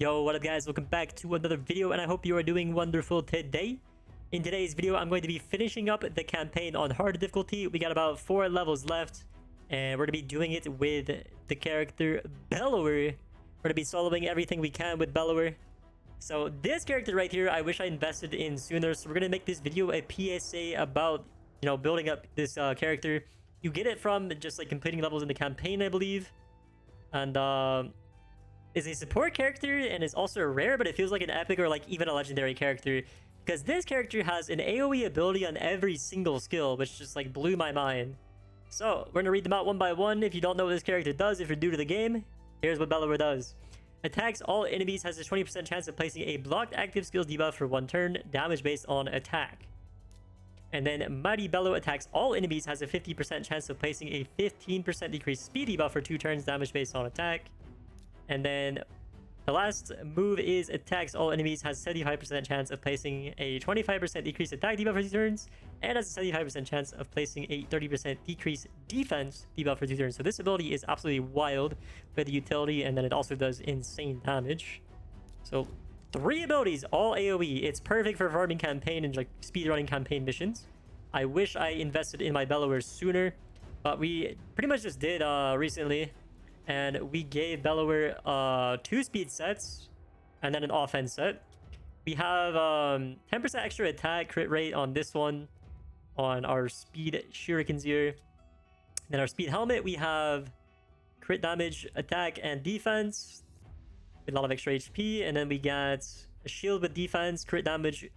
Yo, what up guys? Welcome back to another video and I hope you are doing wonderful today. In today's video, I'm going to be finishing up the campaign on hard difficulty. We got about 4 levels left and we're going to be doing it with the character Bellower. We're going to be soloing everything we can with Bellower. So this character right here, I wish I invested in sooner. So we're going to make this video a PSA about, building up this character. You get it from just like completing levels in the campaign, I believe. And is a support character and is also rare, but it feels like an epic or like even a legendary character because this character has an AoE ability on every single skill, which just like blew my mind. So we're gonna read them out one by one. If you don't know what this character does, if you're new to the game, here's what Bellower does. Attacks all enemies, has a 20% chance of placing a blocked active skills debuff for 1 turn, damage based on attack. And then Mighty Bellow attacks all enemies, has a 50% chance of placing a 15% decreased speed debuff for 2 turns, damage based on attack. And then the last move is attacks all enemies, has 75% chance of placing a 25% decreased attack debuff for 2 turns, and has a 75% chance of placing a 30% decreased defense debuff for 2 turns. So this ability is absolutely wild with the utility, and then it also does insane damage. So 3 abilities, all AoE. It's perfect for farming campaign and like speedrunning campaign missions. I wish I invested in my Bellower sooner, but we pretty much just did recently. And we gave Bellower 2 speed sets and then an offense set. We have 10% extra attack crit rate on this one, on our speed shurikens here. Then our speed helmet, we have crit damage, attack, and defense with a lot of extra HP. And then we got a shield with defense, crit damage,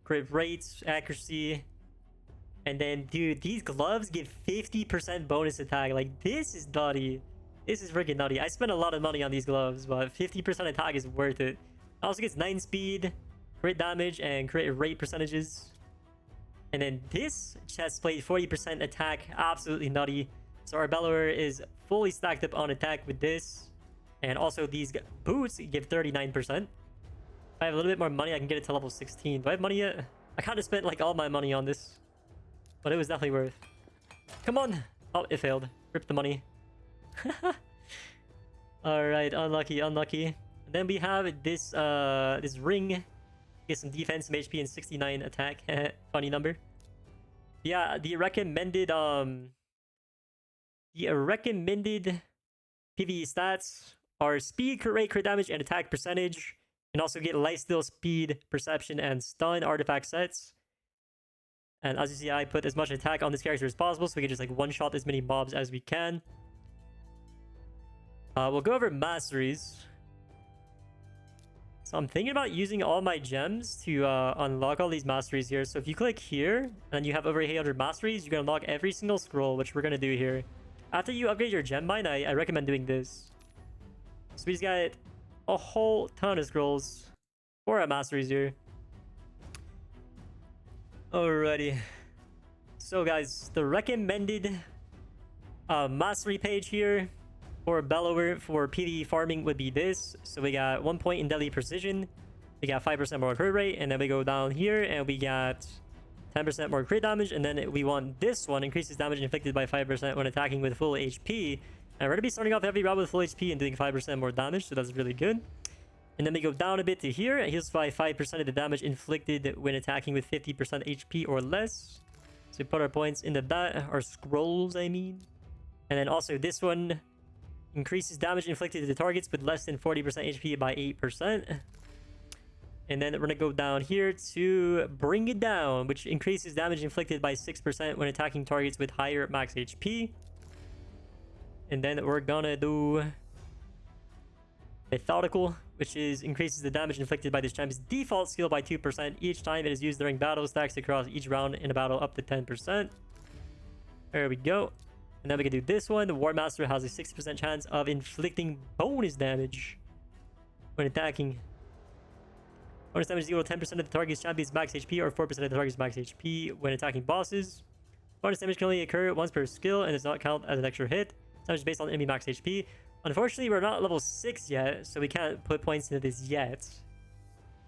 crit rates, accuracy. And then, dude, these gloves give 50% bonus attack. Like, this is nutty. This is freaking nutty. I spent a lot of money on these gloves, but 50% attack is worth it. It also gets 9 speed, crit damage, and crit rate percentages. And then this chest plate, 40% attack, absolutely nutty. So our Bellower is fully stacked up on attack with this. And also these boots give 39%. If I have a little bit more money, I can get it to level 16. Do I have money yet? I kind of spent like all my money on this, but it was definitely worth. Come on. Oh, it failed. Rip the money. All right, unlucky. And then we have this this ring, get some defense, some HP, and 69 attack. Funny number. Yeah, the recommended PvE stats are speed, crit rate, crit damage, and attack percentage. You can also get lifesteal, speed, perception, and stun artifact sets. And as you see, I put as much attack on this character as possible, so we can just like one-shot as many mobs as we can. We'll go over masteries. So I'm thinking about using all my gems to unlock all these masteries here. So if you click here and you have over 800 masteries, you can unlock every single scroll, which we're going to do here. After you upgrade your gem mine, I recommend doing this. So we just got a whole ton of scrolls for our masteries here. Alrighty. So guys, the recommended mastery page here for Bellower for PvE farming would be this. So we got 1 point in deadly precision, we got 5% more crit rate, and then we go down here and we got 10% more crit damage, and then we want this one, increases damage inflicted by 5% when attacking with full HP. And we're gonna be starting off every round with full HP and doing 5% more damage, so that's really good. And then we go down a bit to here, it heals by 5% of the damage inflicted when attacking with 50% HP or less. So we put our points into that, our scrolls I mean. And then also this one increases damage inflicted to targets with less than 40% HP by 8%. And then we're going to go down here to Bring It Down, which increases damage inflicted by 6% when attacking targets with higher max HP. And then we're going to do Methodical, which increases the damage inflicted by this champion's default skill by 2% each time it is used during battle, stacks across each round in a battle up to 10%. There we go. And then we can do this one. The War Master has a 6% chance of inflicting bonus damage when attacking. Bonus damage is equal to 10% of the target's champion's max HP or 4% of the target's max HP when attacking bosses. Bonus damage can only occur once per skill and does not count as an extra hit. Damage is based on enemy max HP. Unfortunately, we're not level 6 yet, so we can't put points into this yet.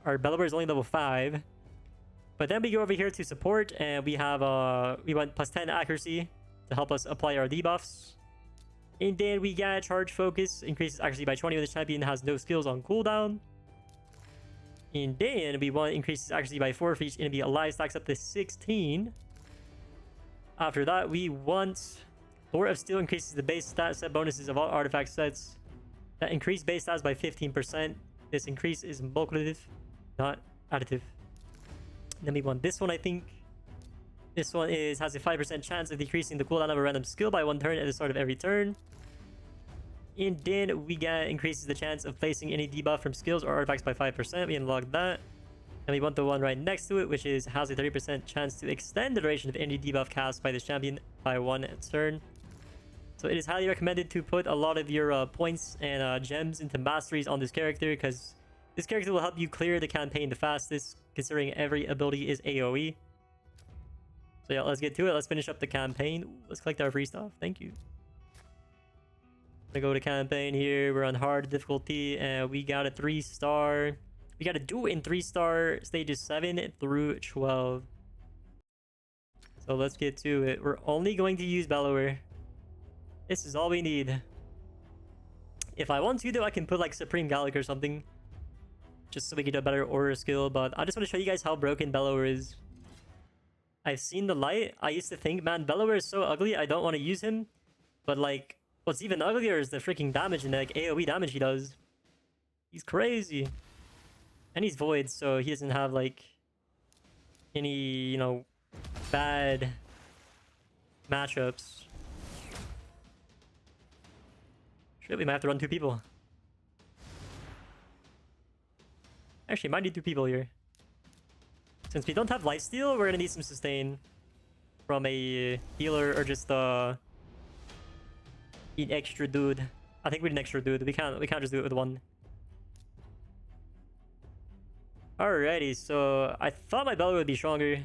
Our Bellower is only level 5. But then we go over here to support, and we have we went plus 10 accuracy to help us apply our debuffs. And then we got Charge Focus, increases accuracy by 20 when the champion has no skills on cooldown. And then we want increases accuracy by 4 for each enemy alive, stacks up to 16. After that, we want Lore of Steel increases the base stat set bonuses of all artifact sets that increase base stats by 15%. This increase is multiplicative, not additive. Then we want this one, I think. This one has a 5% chance of decreasing the cooldown of a random skill by 1 turn at the start of every turn. And then we get increases the chance of placing any debuff from skills or artifacts by 5%. We unlock that. And we want the one right next to it, which has a 30% chance to extend the duration of any debuff cast by this champion by 1 turn. So it is highly recommended to put a lot of your points and gems into masteries on this character, because this character will help you clear the campaign the fastest, considering every ability is AoE. So yeah, let's get to it. Let's finish up the campaign. Ooh, let's collect our free stuff. Thank you. I'm gonna go to campaign here. We're on hard difficulty, and we got a 3-star. We got to do it in 3-star stages 7 through 12. So let's get to it. We're only going to use Bellower. This is all we need. If I want to, though, I can put like Supreme Gallic or something, just so we get a better aura skill. But I just want to show you guys how broken Bellower is. I've seen the light. I used to think, man, Bellower is so ugly, I don't want to use him. But like, what's even uglier is the freaking damage and like AoE damage he does. He's crazy. And he's void, so he doesn't have like any, you know, bad matchups. Shit, we might have to run 2 people. Actually, might need 2 people here. Since we don't have lifesteal, we're gonna need some sustain from a healer or just an extra dude. I think we need an extra dude. We can't just do it with 1. Alrighty, so I thought my Bellower would be stronger,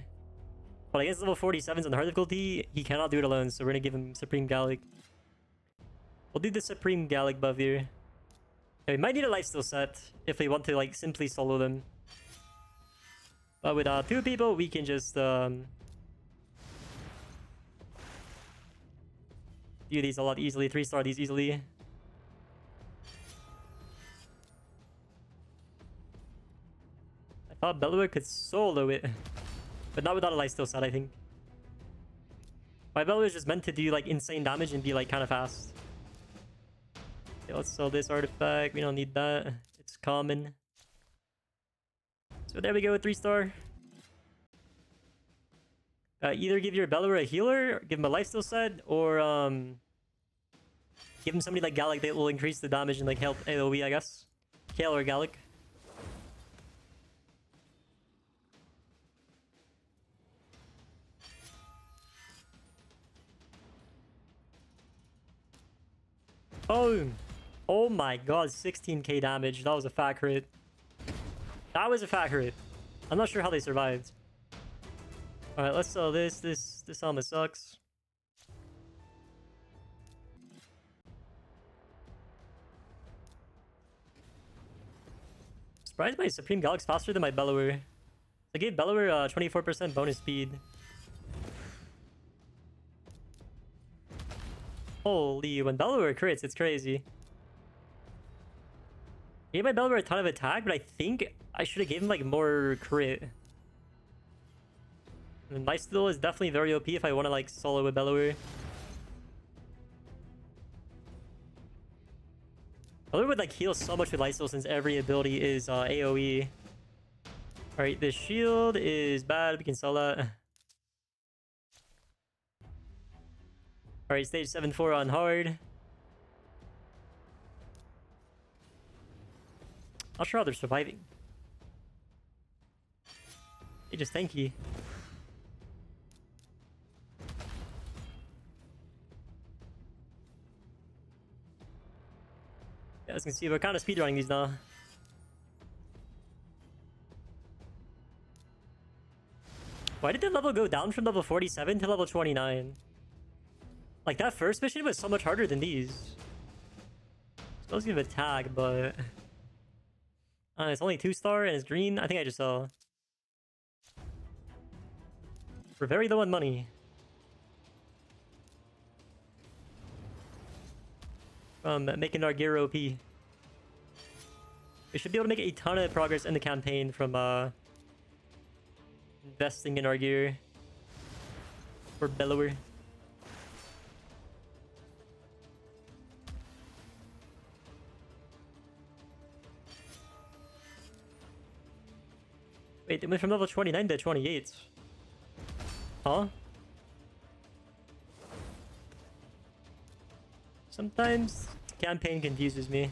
but against level 47s on hard difficulty, he cannot do it alone, so we're gonna give him Supreme Gallic. We'll do the Supreme Gallic buff here. Okay, we might need a lifesteal set if we want to like simply solo them. But with 2 people, we can just do these a lot easily, 3-star these easily. I thought Bellower could solo it, but not without a lifesteal set, I think. My Bellower is just meant to do like insane damage and be like kind of fast. Okay, let's sell this artifact. We don't need that. It's common. So there we go, 3-star. Either give your Bellower a healer, give him a lifesteal set, or give him somebody like Gallic that will increase the damage and like help AoE, I guess. Kale or Gallic. Boom! Oh my god, 16k damage. That was a fat crit. That was a fat crit. I'm not sure how they survived. Alright, let's sell this. This helmet sucks. Surprised my Supreme Gallic's faster than my Bellower. I gave Bellower 24% bonus speed. Holy, when Bellower crits, it's crazy. I gave my Bellower a ton of attack, but I think I should have given like more crit. And lifesteal is definitely very OP if I want to like solo with Bellower. Bellower would like heal so much with lifesteal since every ability is AoE. Alright, the shield is bad. We can sell that. Alright, stage 7-4 on hard. Not sure how they're surviving. They just tanky. Yeah, as you can see, we're kind of speedrunning these now. Why did the level go down from level 47 to level 29? Like, that first mission was so much harder than these. Supposed to give a tag, but... it's only 2-star and it's green. I think I just saw. We're very low on money. Making our gear OP. We should be able to make a ton of progress in the campaign from investing in our gear for Bellower. Wait, they went from level 29 to 28. Huh? Sometimes campaign confuses me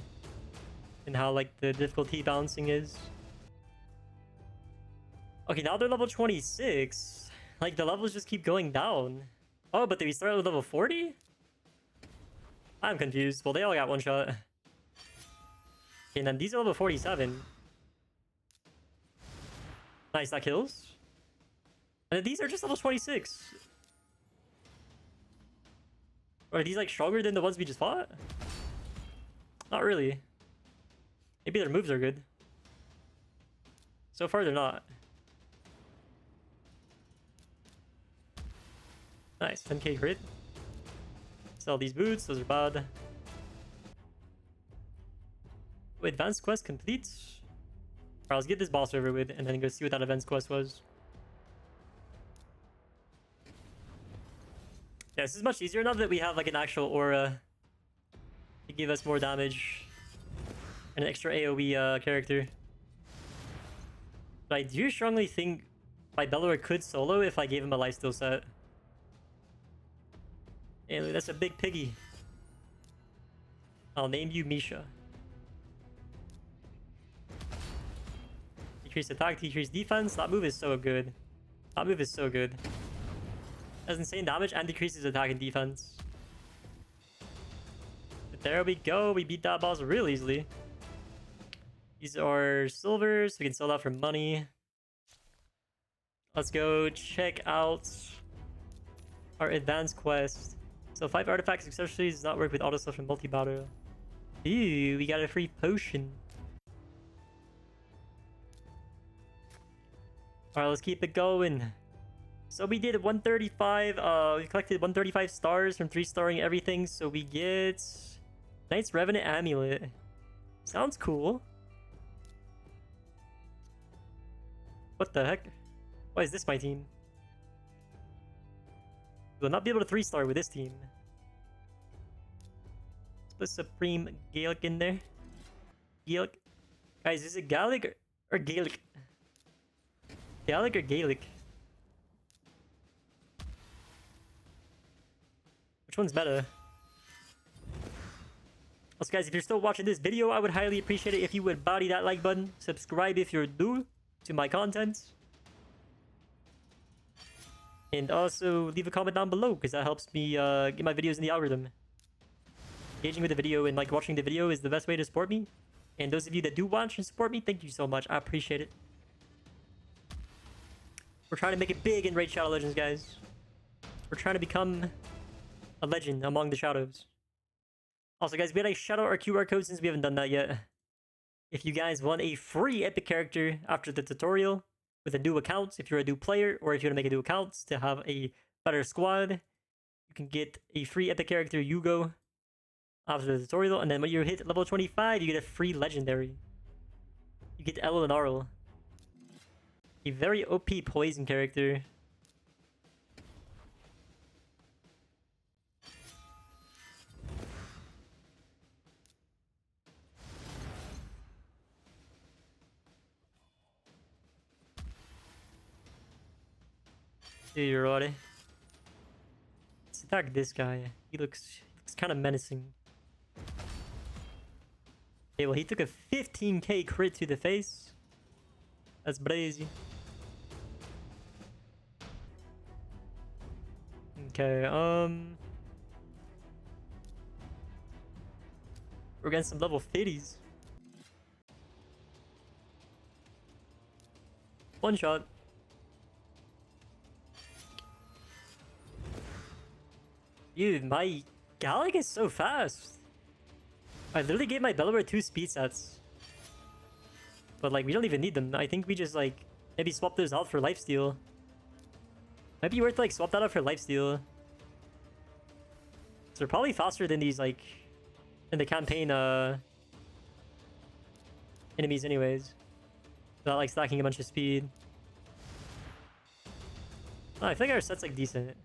and how like the difficulty balancing is. Okay, now they're level 26. Like the levels just keep going down. Oh, but they start with level 40? I'm confused. Well, they all got one shot. Okay, and then these are level 47. Nice, that kills. And these are just level 26. Are these like stronger than the ones we just fought? Not really. Maybe their moves are good. So far, they're not. Nice, 10k crit. Sell these boots, those are bad. Wait, advanced quest complete? Alright, let's get this boss over with and then go see what that advanced quest was. Yeah, this is much easier now that we have like an actual aura to give us more damage and an extra AoE character. But I do strongly think my Bellower could solo if I gave him a lifesteal set. Hey, look, that's a big piggy. I'll name you Misha. Decrease attack, decrease defense. That move is so good. That move is so good. Does insane damage and decreases attack and defense. But there we go. We beat that boss real easily. These are silvers. We can sell that for money. Let's go check out our advanced quest. So 5 artifacts accessories does not work with auto stuff and multi-battle. Ooh, we got a free potion. Alright, let's keep it going. So we did 135, we collected 135 stars from 3-starring everything, so we get Knight's Revenant Amulet. Sounds cool. What the heck? Why is this my team? We'll not be able to 3-star with this team. Let's put Supreme Gaelic in there. Gaelic. Guys, is it Gaelic or Gaelic? Gaelic or Gaelic? Which one's better? Also guys, if you're still watching this video, I would highly appreciate it if you would body that like button. Subscribe if you're new to my content. And also leave a comment down below because that helps me get my videos in the algorithm. Engaging with the video and like watching the video is the best way to support me. And those of you that do watch and support me, thank you so much. I appreciate it. We're trying to make it big in Raid Shadow Legends, guys. We're trying to become a legend among the shadows. Also, guys, we had to shout out our QR code since we haven't done that yet. If you guys want a free epic character after the tutorial with a new account, if you're a new player, or if you want to make a new account to have a better squad, you can get a free epic character Yugo after the tutorial, and then when you hit level 25, you get a free legendary. You get El and Arl. A very OP poison character. Dude, you're ready. Let's attack this guy. He looks kind of menacing. Okay, well, he took a 15k crit to the face. That's brazy. Okay, we're getting some level 50s. One shot. Dude, my Gallic is so fast. I literally gave my Bellower 2 speed sets. But like, we don't even need them. I think we just like, maybe swap those out for lifesteal. Might be worth to like swap that out for lifesteal. So they're probably faster than these like, in the campaign enemies anyways. Without like stacking a bunch of speed. Oh, I think our set's like decent.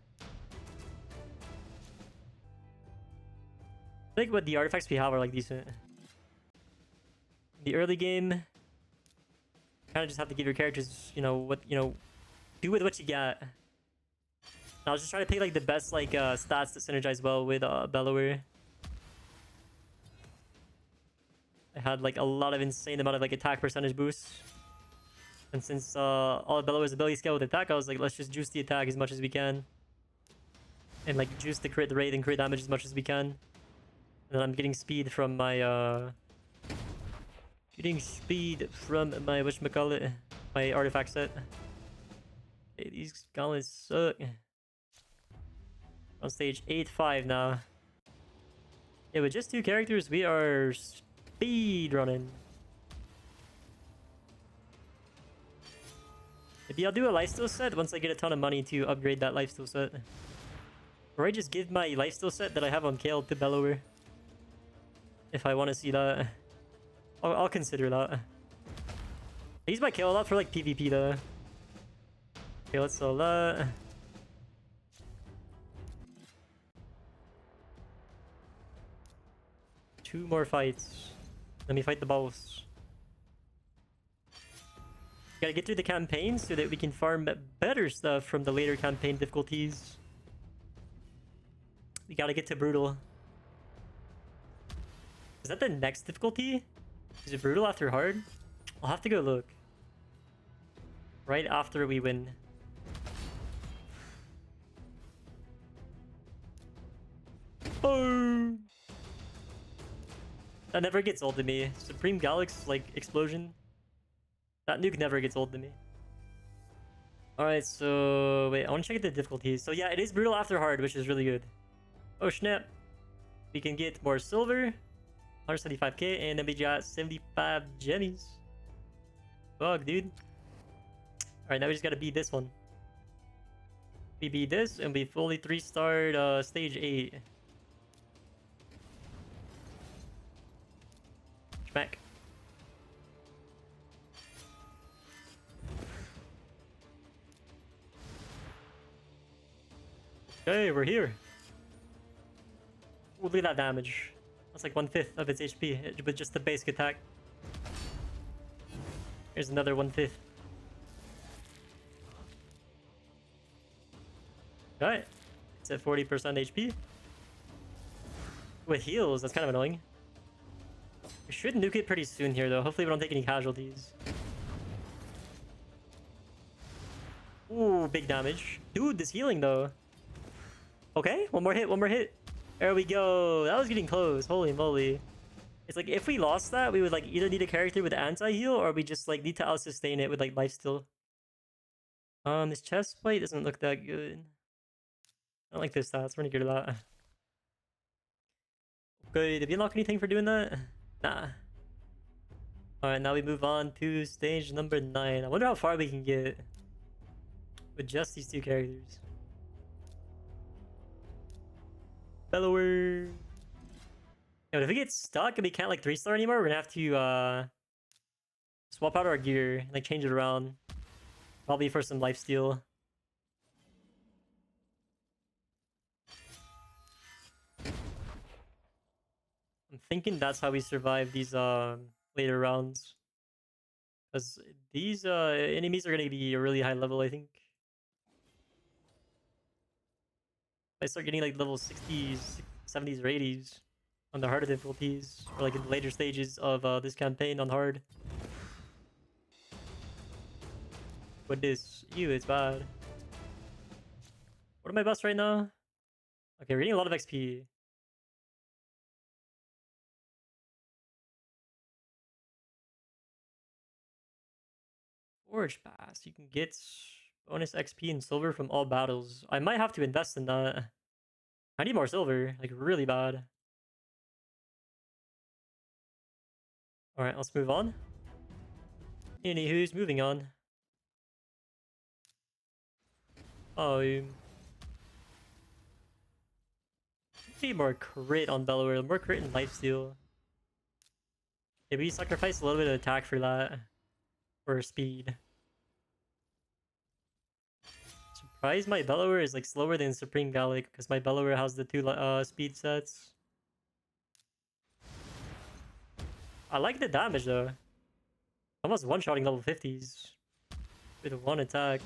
I think what the artifacts we have are like decent. The early game, kind of just have to give your characters, do with what you got. I was just trying to pick like the best like stats that synergize well with Bellower. I had like a lot of insane amount of like attack percentage boosts. And since all of Bellower's ability scale with attack, I was like, let's just juice the attack as much as we can. And like juice the crit rate and crit damage as much as we can. And then I'm getting speed from my whatchamacallit, my artifact set. Hey, these gauntlets suck. On stage 8-5 now. Yeah, with just 2 characters, we are speed running. Maybe I'll do a lifesteal set once I get a ton of money to upgrade that lifesteal set. Or I just give my lifesteal set that I have on Kale to Bellower. If I want to see that. I'll consider that. I use my Kale a lot for like PvP though. Okay, let's sell that. Two more fights. Let me fight the boss. Gotta get through the campaign so that we can farm better stuff from the later campaign difficulties. We gotta get to brutal. Is that the next difficulty? Is it brutal after hard? I'll have to go look. Right after we win. Oh! That never gets old to me. Supreme Galax, like, explosion. That nuke never gets old to me. Alright, so... Wait, I want to check the difficulties. So yeah, it is brutal after hard, which is really good. Oh snap. We can get more silver. 175k, and then we got 75 gemmies. Fuck, dude. Alright, now we just gotta beat this one. We beat this, and we fully 3-starred stage 8. Back. Okay, we're here. Ooh, look at that damage. That's like 1/5 of its HP with just the basic attack. Here's another 1/5. Alright. It's at 40% HP. With heals, that's kind of annoying. We should nuke it pretty soon here, though. Hopefully we don't take any casualties. Ooh, big damage. Dude, this healing, though. Okay, one more hit, one more hit. There we go. That was getting close. Holy moly. It's like, if we lost that, we would, like, either need a character with anti-heal, or we just, like, need to out-sustain it with, like, lifesteal. This chest plate doesn't look that good. I don't like this stats. We're gonna get that. Okay, did we unlock anything for doing that? Nah. Alright, now we move on to stage number 9. I wonder how far we can get with just these 2 characters. Bellower. Yeah, but if we get stuck and we can't like 3-star anymore, we're gonna have to swap out our gear and like change it around. Probably for some lifesteal. I'm thinking that's how we survive these later rounds. Because these enemies are gonna be a really high level, I think. If I start getting like level 60s, 70s or 80s on the harder difficulties, or like in the later stages of this campaign on hard. But this, ew, it's bad. What am I best right now? Okay, we're getting a lot of XP. Forge Pass. You can get bonus XP and silver from all battles. I might have to invest in that. I need more silver, like really bad. Alright, let's move on. Anywho's moving on. Oh, need more crit on Bellower, more crit and lifesteal. Maybe sacrifice a little bit of attack for that. Or speed. Surprised my Bellower is like slower than Supreme Gallic because my Bellower has the two speed sets. I like the damage though. Almost one-shotting level 50s with one attack.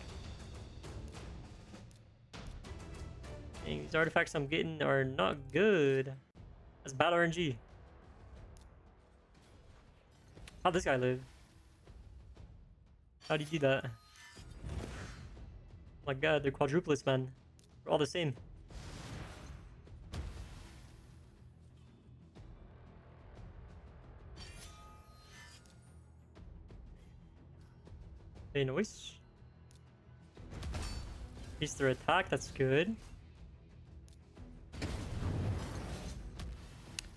Dang, these artifacts I'm getting are not good. That's bad RNG. How'd this guy live? How'd he do that? Oh my god, they're quadruplets, man. They're all the same. Okay, noise. Increase their attack, that's good.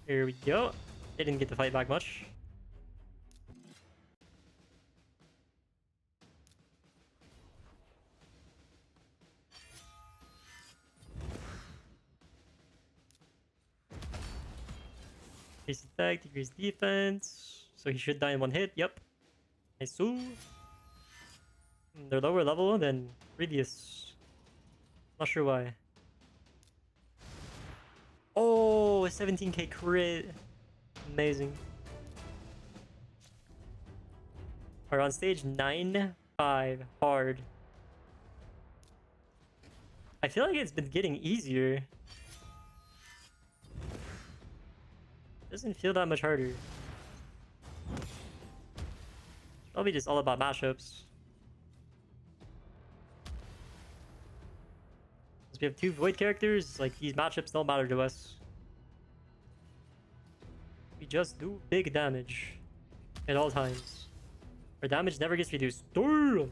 Here we go. They didn't get to fight back much. Increase attack, decrease defense. So he should die in one hit, yep. Nice. They're lower level than previous. Not sure why. Oh, a 17k crit. Amazing. We're on stage 9-5 hard. I feel like it's been getting easier. Doesn't feel that much harder. Probably just all about mashups. Since we have two void characters, like these matchups don't matter to us. We just do big damage at all times. Our damage never gets reduced. Damn!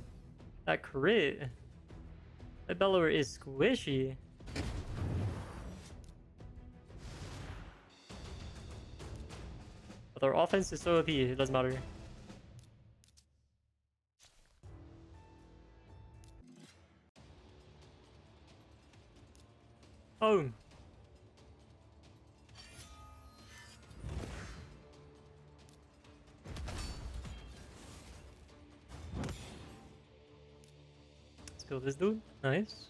That crit. That Bellower is squishy. But our offense is so OP, it doesn't matter. Oh! Let's kill this dude. Nice.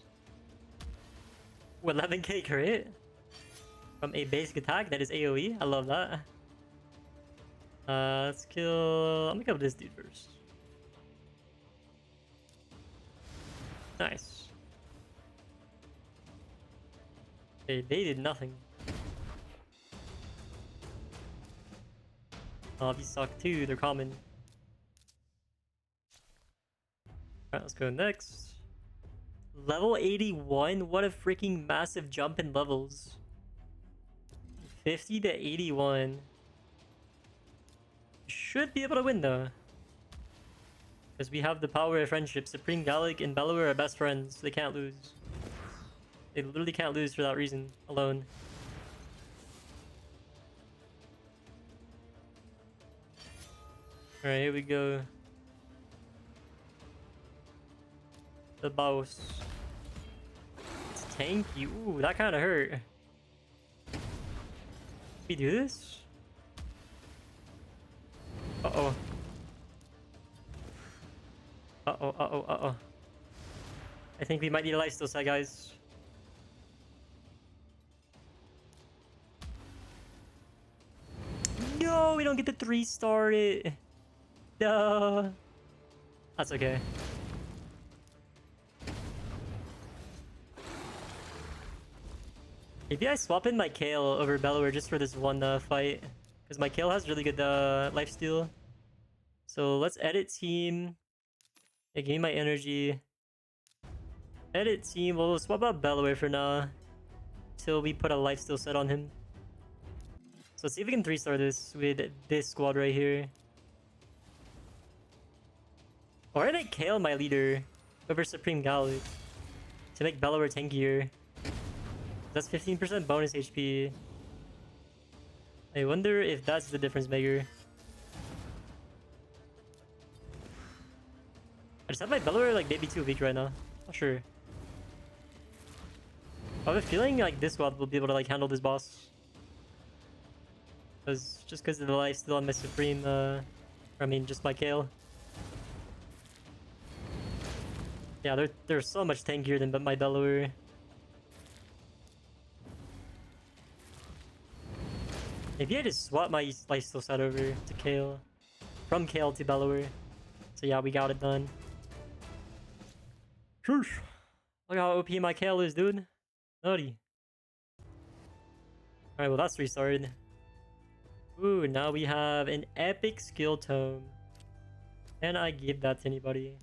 Ooh, 11k crit from a basic attack that is AoE. I love that. Let's kill... I'm gonna kill this dude first. Nice. Okay, they did nothing. Oh, these suck too. They're common. Alright, let's go next. Level 81? What a freaking massive jump in levels. 50 to 81. Should be able to win though. Because we have the power of friendship. Supreme Gallic and Bellower are best friends. They can't lose. They literally can't lose for that reason alone. Alright, here we go. The boss. It's tanky. Ooh, that kind of hurt. We do this? Uh-oh. Uh-oh, uh-oh, uh-oh. I think we might need a lifesteal set, guys. No, we don't get the 3-star it. No. That's okay. Maybe I swap in my Kale over Bellower just for this one fight. Because my Kale has really good lifesteal. So let's edit team. I gain my energy. Edit team. We'll swap out Bellower for now. Till we put a lifesteal set on him. So let's see if we can 3-star this with this squad right here. Or did I Kale my leader over Supreme Gallic to make Bellower tankier? That's 15% bonus HP. I wonder if that's the difference maker. I just have my Bellower like maybe too weak right now. Not sure. I have a feeling like this squad will be able to like handle this boss. Just because of the life still on my Supreme, I mean, just my Kale. Yeah, they're so much tankier than my Bellower. Maybe I just swap my lifesteal set over to Kale. From Kale to Bellower. So yeah, we got it done. Shush. Look how OP my Kale is, dude. Nutty. Alright, well that's restarted. Ooh, now we have an epic skill tome. Can I give that to anybody?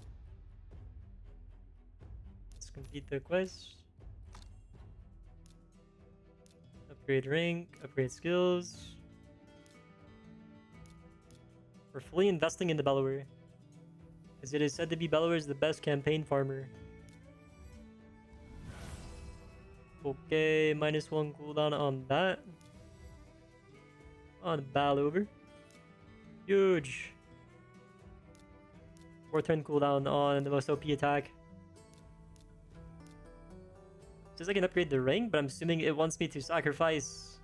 Let's complete the quest. Upgrade rank, upgrade skills. We're fully investing in the Bellower, as it is said to be Bellower is the best campaign farmer. Okay, -1 cooldown on that. On Bellower. Huge. 4-turn cooldown on the most OP attack. Says I can upgrade the rank, but I'm assuming it wants me to sacrifice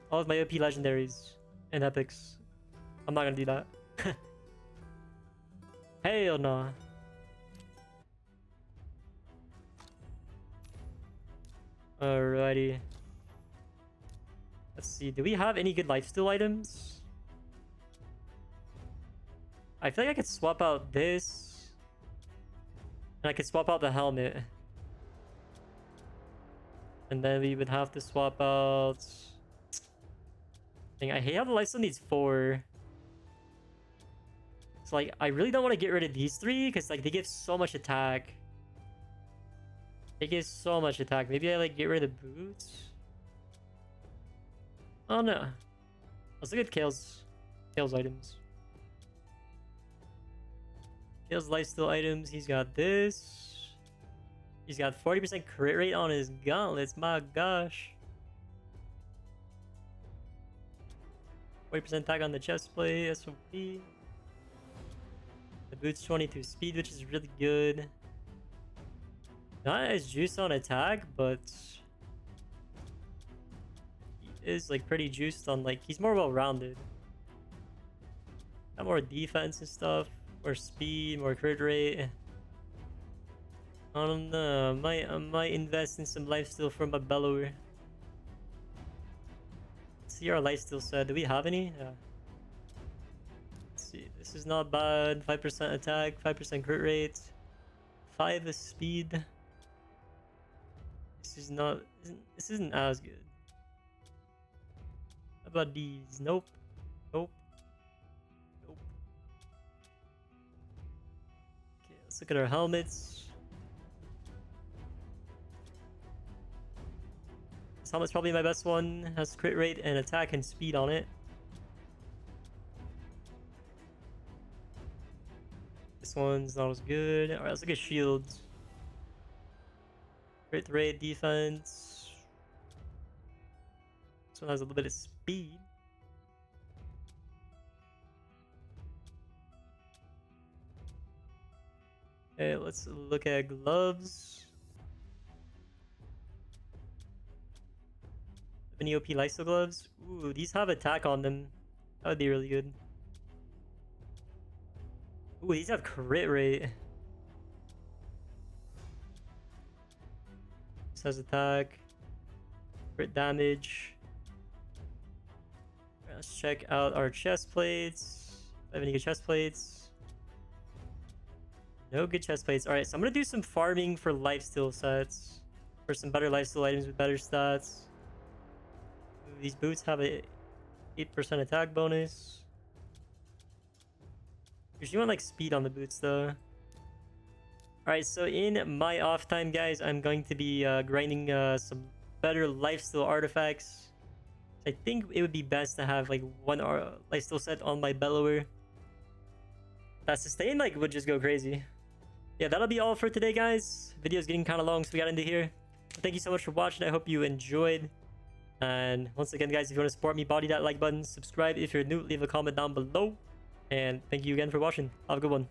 all of my OP legendaries and epics. I'm not gonna do that. Hell no. Alrighty. Let's see. Do we have any good lifesteal items? I feel like I could swap out this. And I could swap out the helmet. And then we would have to swap out... I hate how the lifesteal needs 4. So like, I really don't want to get rid of these 3 because like they give so much attack. They give so much attack. Maybe I like get rid of the boots. Oh no. Let's look at Kale's items. Kale's lifesteal items. He's got this. He's got 40% crit rate on his gauntlets. My gosh. 40% attack on the chest plate. SOP. The boots 22 speed, which is really good. Not as juiced on attack, but he is like pretty juiced on like he's more well-rounded. Got more defense and stuff, more speed, more crit rate. I don't know. I might invest in some lifesteal from a Bellower. Let's see our lifesteal set. Do we have any? Yeah. See, this is not bad. 5% attack, 5% crit rate, 5 speed. This isn't as good. How about these? Nope. Nope. Nope. Okay, let's look at our helmets. This helmet's probably my best one. Has crit rate and attack and speed on it. This one's not as good. Alright, let's look at shields. Crit rate, defense. This one has a little bit of speed. Okay, let's look at gloves. Any OP lifesteal gloves? Ooh, these have attack on them. That would be really good. Ooh, these have crit rate. This has attack, crit damage. Let's check out our chest plates. Do I have any good chest plates? No good chest plates. Alright, so I'm gonna do some farming for lifesteal sets. For some better lifesteal items with better stats. Ooh, these boots have a 8% attack bonus. Usually want like speed on the boots though. Alright, so in my off time, guys, I'm going to be grinding some better lifesteal artifacts. I think it would be best to have like one lifesteal set on my Bellower. That sustain like would just go crazy. Yeah, that'll be all for today, guys. Video's getting kind of long, so we got into here. But thank you so much for watching. I hope you enjoyed. And once again, guys, if you want to support me, body that like button, subscribe if you're new, leave a comment down below. And thank you again for watching. Have a good one.